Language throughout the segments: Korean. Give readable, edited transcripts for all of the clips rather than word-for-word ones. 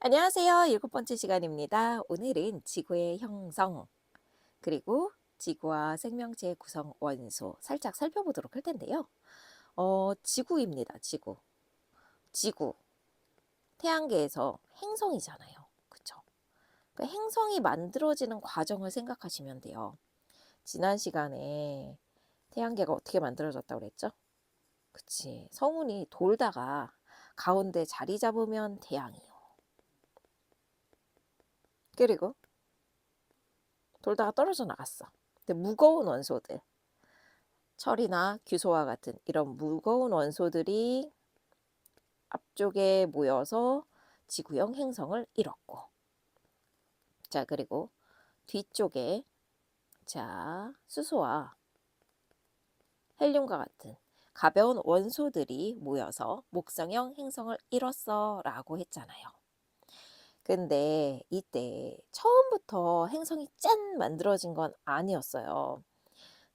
안녕하세요. 7번째 시간입니다. 오늘은 지구의 형성, 그리고 지구와 생명체의 구성 원소 살짝 살펴보도록 할 텐데요. 지구입니다. 지구. 지구. 태양계에서 행성이잖아요. 그쵸? 그 행성이 만들어지는 과정을 생각하시면 돼요. 지난 시간에 태양계가 어떻게 만들어졌다고 그랬죠? 그치. 성운이 돌다가 가운데 자리 잡으면 태양이요. 그리고 돌다가 떨어져 나갔어. 근데 무거운 원소들, 철이나 규소와 같은 이런 무거운 원소들이 앞쪽에 모여서 지구형 행성을 이뤘고, 자, 그리고 뒤쪽에 수소와 헬륨과 같은 가벼운 원소들이 모여서 목성형 행성을 이뤘어 라고 했잖아요. 근데 이때 처음부터 행성이 짠 만들어진 건 아니었어요.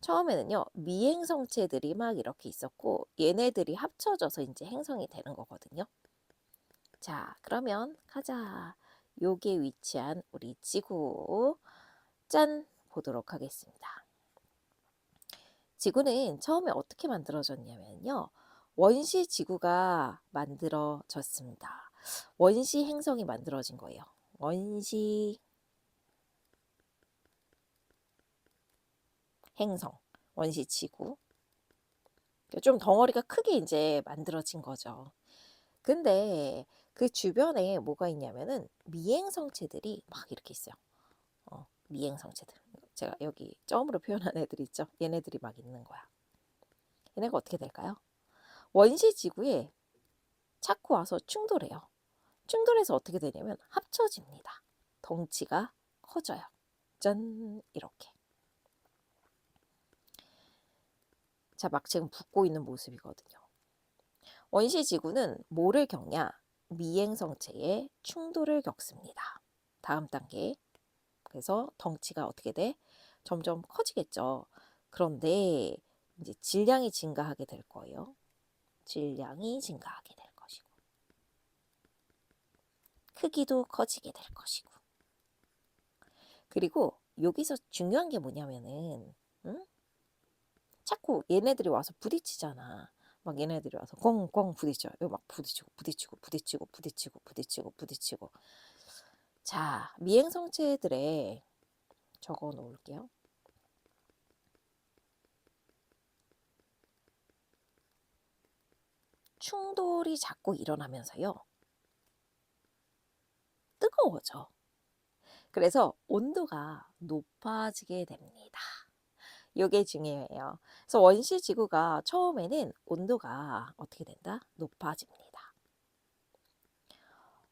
처음에는요, 미행성체들이 막 이렇게 있었고, 얘네들이 합쳐져서 이제 행성이 되는 거거든요. 자, 그러면 가자. 요게 위치한 우리 지구, 짠! 보도록 하겠습니다. 지구는 처음에 어떻게 만들어졌냐면요, 원시 지구가 만들어졌습니다. 원시 행성이 만들어진 거예요. 원시 행성, 원시 지구. 좀 덩어리가 크게 이제 만들어진 거죠. 근데 그 주변에 뭐가 있냐면은 미행성체들이 막 이렇게 있어요. 미행성체들. 제가 여기 점으로 표현한 애들 있죠. 얘네들이 막 있는 거야. 얘네가 어떻게 될까요? 원시 지구에 자꾸 와서 충돌해요. 충돌해서 어떻게 되냐면 합쳐집니다. 덩치가 커져요. 짠, 이렇게. 자, 막 지금 붙고 있는 모습이거든요. 원시 지구는 뭐를 겪냐? 미행성체의 충돌을 겪습니다. 다음 단계. 그래서 덩치가 어떻게 돼? 점점 커지겠죠. 그런데 이제 질량이 증가하게 될 거예요. 질량이 증가하게 될 것이고, 크기도 커지게 될 것이고. 그리고 여기서 중요한 게 뭐냐면은, 응? 자꾸 얘네들이 와서 부딪히잖아. 막 얘네들이 와서 꽁꽁 부딪혀요. 막 부딪히고 부딪히고 부딪히고 부딪히고 부딪히고 부딪히고. 자, 미행성체들의 적어 놓을게요. 충돌이 자꾸 일어나면서요, 뜨거워져. 그래서 온도가 높아지게 됩니다. 요게 중요해요. 그래서 원시 지구가 처음에는 온도가 어떻게 된다? 높아집니다.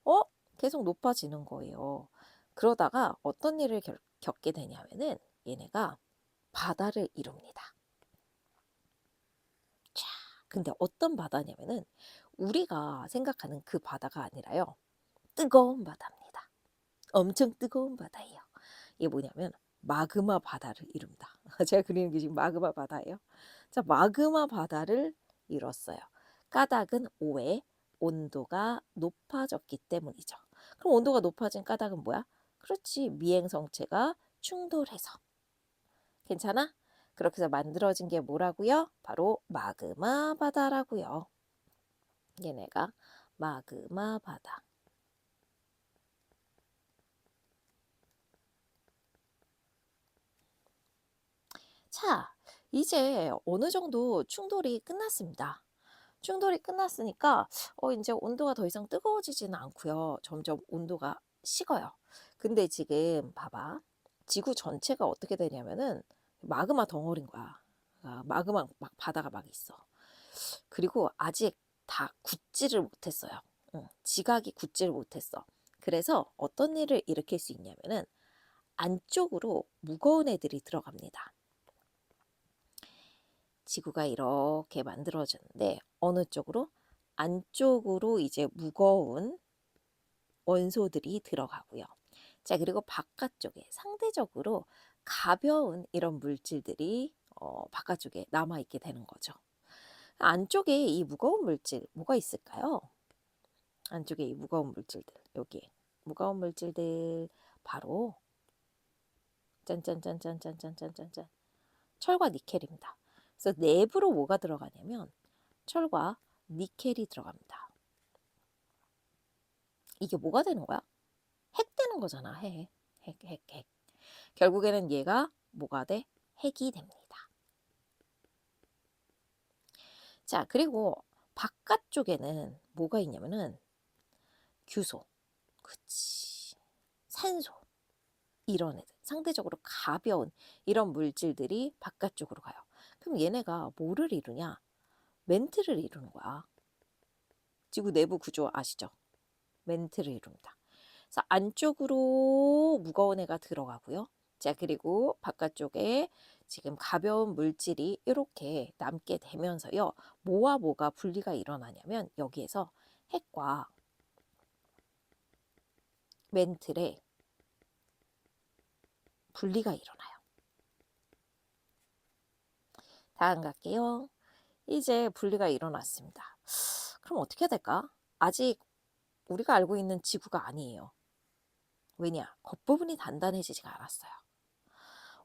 어? 계속 높아지는 거예요. 그러다가 어떤 일을 겪게 되냐면은 얘네가 바다를 이룹니다. 자, 근데 어떤 바다냐면은 우리가 생각하는 그 바다가 아니라요, 뜨거운 바다입니다. 엄청 뜨거운 바다예요. 이게 뭐냐면 마그마 바다를 이룬다. 제가 그리는 게 지금 마그마 바다예요. 자, 마그마 바다를 이뤘어요. 까닭은 5에 온도가 높아졌기 때문이죠. 그럼 온도가 높아진 까닭은 뭐야? 그렇지, 미행성체가 충돌해서. 괜찮아? 그렇게 해서 만들어진 게 뭐라고요? 바로 마그마 바다라고요. 얘네가 마그마 바다. 자, 이제 어느 정도 충돌이 끝났습니다. 충돌이 끝났으니까 인제 온도가 더 이상 뜨거워지지는 않고요. 점점 온도가 식어요. 근데 지금 봐봐. 지구 전체가 어떻게 되냐면은 마그마 덩어리인 거야. 마그마 막 바다가 막 있어. 그리고 아직 다 굳지를 못했어요. 지각이 굳지를 못했어. 그래서 어떤 일을 일으킬 수 있냐면은 안쪽으로 무거운 애들이 들어갑니다. 지구가 이렇게 만들어졌는데 어느 쪽으로? 안쪽으로 이제 무거운 원소들이 들어가고요. 자, 그리고 바깥쪽에 상대적으로 가벼운 이런 물질들이 바깥쪽에 남아 있게 되는 거죠. 안쪽에 이 무거운 물질 뭐가 있을까요? 안쪽에 이 무거운 물질들 여기에. 무거운 물질들 바로 짠짠짠짠짠짠짠짠짠 철과 니켈입니다. 그래서 내부로 뭐가 들어가냐면 철과 니켈이 들어갑니다. 이게 뭐가 되는 거야? 핵 되는 거잖아. 핵. 핵. 결국에는 얘가 뭐가 돼? 핵이 됩니다. 자, 그리고 바깥쪽에는 뭐가 있냐면은 규소, 그치, 산소, 이런 애들, 상대적으로 가벼운 이런 물질들이 바깥쪽으로 가요. 그럼 얘네가 뭐를 이루냐? 멘트를 이루는 거야. 지구 내부 구조 아시죠? 멘트를 이룹니다. 그래서 안쪽으로 무거운 애가 들어가고요. 자, 그리고 바깥쪽에 지금 가벼운 물질이 이렇게 남게 되면서요. 뭐와 뭐가 분리가 일어나냐면 여기에서 핵과 멘틀의 분리가 일어나요. 다음 갈게요. 이제 분리가 일어났습니다. 그럼 어떻게 해야 될까? 아직 우리가 알고 있는 지구가 아니에요. 왜냐? 겉부분이 단단해지지가 않았어요.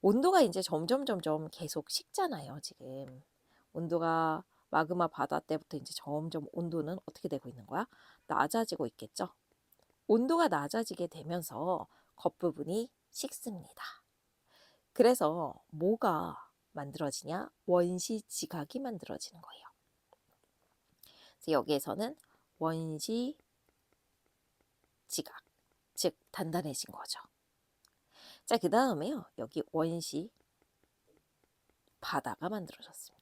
온도가 이제 점점 계속 식잖아요, 지금. 온도가 마그마 바다 때부터 이제 점점 온도는 어떻게 되고 있는 거야? 낮아지고 있겠죠? 온도가 낮아지게 되면서 겉부분이 식습니다. 그래서 뭐가 만들어지냐? 원시 지각이 만들어지는 거예요. 그래서 여기에서는 원시 지각, 즉 단단해진 거죠. 자, 그 다음에요. 여기 원시 바다가 만들어졌습니다.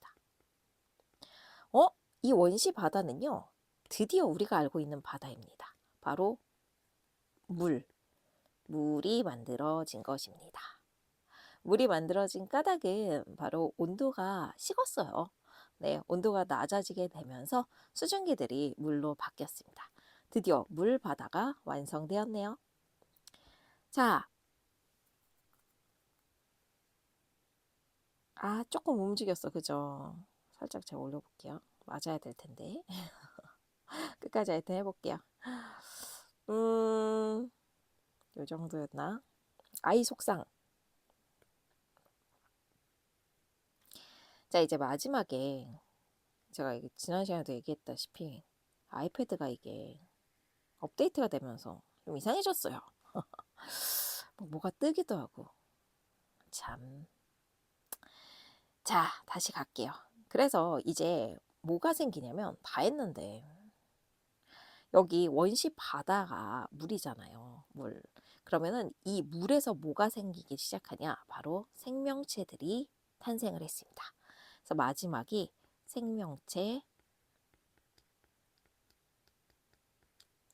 이 원시 바다는요. 드디어 우리가 알고 있는 바다입니다. 바로 물이 만들어진 것입니다. 물이 만들어진 까닭은 바로 온도가 식었어요. 네, 온도가 낮아지게 되면서 수증기들이 물로 바뀌었습니다. 드디어 물 바다가 완성되었네요. 자, 조금 움직였어, 그죠? 살짝 제가 올려볼게요. 맞아야 될 텐데. 끝까지 하여튼 해볼게요. 요 정도였나? 아이 속상. 자, 이제 마지막에 제가 이게 지난 시간에도 얘기했다시피 아이패드가 이게 업데이트가 되면서 좀 이상해졌어요. 뭐가 뜨기도 하고. 참. 자, 다시 갈게요. 그래서 이제 뭐가 생기냐면 다 했는데 여기 원시 바다가 물이잖아요. 물. 그러면은 이 물에서 뭐가 생기기 시작하냐? 바로 생명체들이 탄생을 했습니다. 그래서 마지막이 생명체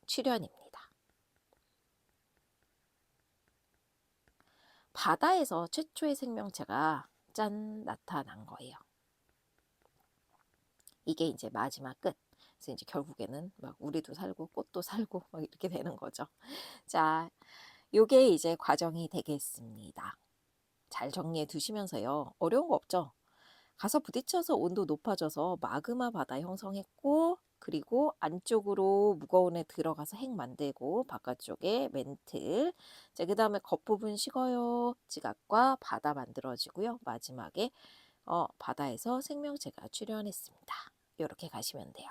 출현입니다. 바다에서 최초의 생명체가 짠 나타난 거예요. 이게 이제 마지막 끝. 그래서 이제 결국에는 막 우리도 살고 꽃도 살고 막 이렇게 되는 거죠. 자, 요게 이제 과정이 되겠습니다. 잘 정리해 두시면서요. 어려운 거 없죠? 가서 부딪혀서 온도 높아져서 마그마 바다 형성했고 그리고 안쪽으로 무거운 애 들어가서 핵 만들고 바깥쪽에 멘틀. 자, 그 다음에 겉부분 식어요. 지각과 바다 만들어지고요. 마지막에 바다에서 생명체가 출현했습니다. 이렇게 가시면 돼요.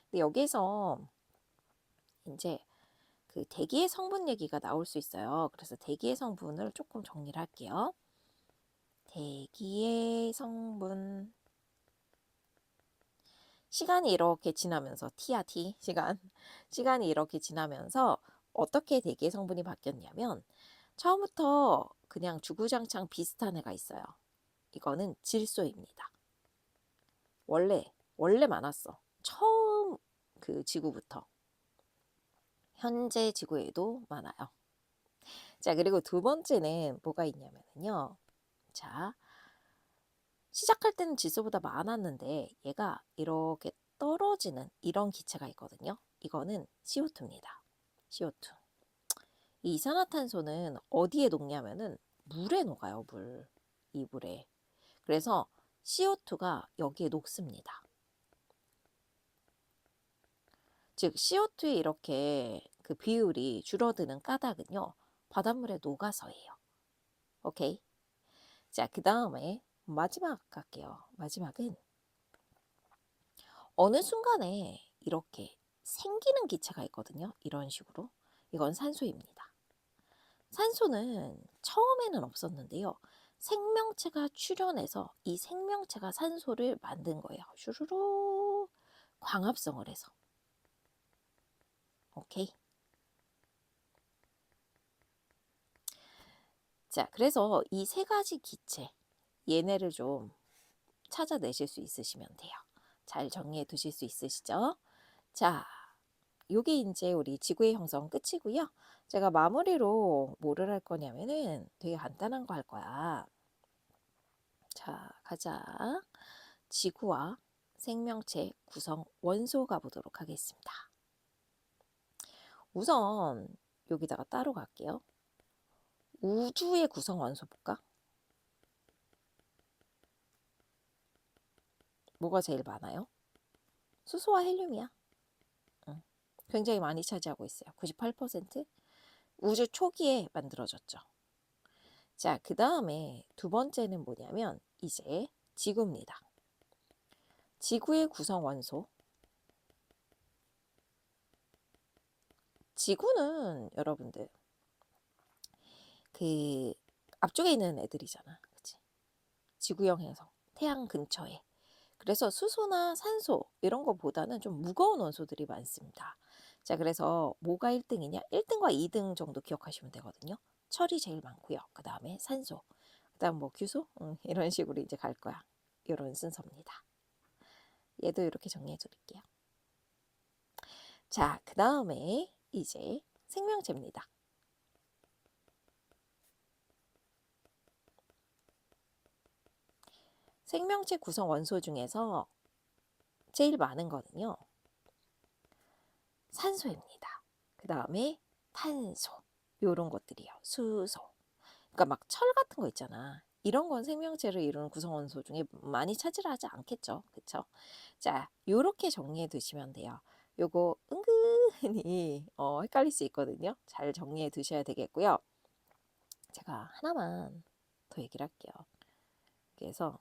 근데 여기에서 이제 그 대기의 성분 얘기가 나올 수 있어요. 그래서 대기의 성분을 조금 정리를 할게요. 대기의 성분. 시간이 이렇게 지나면서 T야 T 시간이 이렇게 지나면서 어떻게 대기의 성분이 바뀌었냐면 처음부터 그냥 주구장창 비슷한 애가 있어요. 이거는 질소입니다. 원래 많았어. 처음 그 지구부터 현재 지구에도 많아요. 자, 그리고 두 번째는 뭐가 있냐면요. 자, 시작할 때는 질소보다 많았는데 얘가 이렇게 떨어지는 이런 기체가 있거든요. 이거는 CO2입니다. CO2. 이 이산화탄소는 어디에 녹냐면은 물에 녹아요. 이 물에. 그래서 CO2가 여기에 녹습니다. 즉 CO2에 이렇게 그 비율이 줄어드는 까닭은요. 바닷물에 녹아서예요. 오케이. 자, 그다음에 마지막 갈게요. 마지막은 어느 순간에 이렇게 생기는 기체가 있거든요. 이런 식으로. 이건 산소입니다. 산소는 처음에는 없었는데요. 생명체가 출현해서 이 생명체가 산소를 만든 거예요. 슈루루 광합성을 해서. 오케이. 자, 그래서 이 세 가지 기체 얘네를 좀 찾아내실 수 있으시면 돼요. 잘 정리해 두실 수 있으시죠? 자, 요게 이제 우리 지구의 형성 끝이고요. 제가 마무리로 뭐를 할 거냐면은 되게 간단한 거 할 거야. 자, 가자. 지구와 생명체 구성 원소 가보도록 하겠습니다. 우선 여기다가 따로 갈게요. 우주의 구성 원소 볼까? 뭐가 제일 많아요? 수소와 헬륨이야. 응. 굉장히 많이 차지하고 있어요. 98%? 우주 초기에 만들어졌죠. 자, 그 다음에 두 번째는 뭐냐면 이제 지구입니다. 지구의 구성 원소. 지구는 여러분들 그 앞쪽에 있는 애들이잖아. 그치? 지구형 행성. 태양 근처에. 그래서 수소나 산소 이런 거보다는 좀 무거운 원소들이 많습니다. 자, 그래서 뭐가 1등이냐? 1등과 2등 정도 기억하시면 되거든요. 철이 제일 많고요. 그 다음에 산소. 그 다음 뭐 규소? 이런 식으로 이제 갈 거야. 이런 순서입니다. 얘도 이렇게 정리해 드릴게요. 자, 그 다음에 이제 생명체입니다. 생명체 구성 원소 중에서 제일 많은 거는요. 산소입니다. 그 다음에 탄소. 요런 것들이요. 수소. 그러니까 막 철 같은 거 있잖아. 이런 건 생명체를 이루는 구성 원소 중에 많이 차지하지 않겠죠. 그쵸? 자, 요렇게 정리해 두시면 돼요. 요거 은근히 헷갈릴 수 있거든요. 잘 정리해 두셔야 되겠고요. 제가 하나만 더 얘기를 할게요. 그래서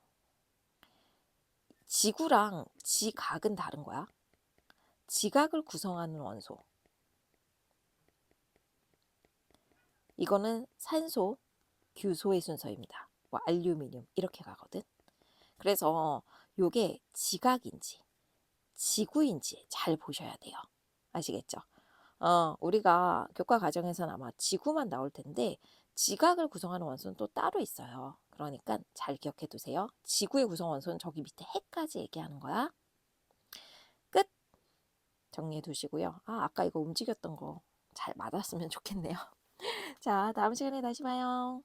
지구랑 지각은 다른 거야. 지각을 구성하는 원소. 이거는 산소, 규소의 순서입니다. 뭐 알루미늄 이렇게 가거든. 그래서 요게 지각인지 지구인지 잘 보셔야 돼요. 아시겠죠? 우리가 교과 과정에서는 아마 지구만 나올 텐데 지각을 구성하는 원소는 또 따로 있어요. 그러니까 잘 기억해 두세요. 지구의 구성 원소는 저기 밑에 해까지 얘기하는 거야. 끝. 정리해 두시고요. 아까 이거 움직였던 거 잘 맞았으면 좋겠네요. 자, 다음 시간에 다시 봐요.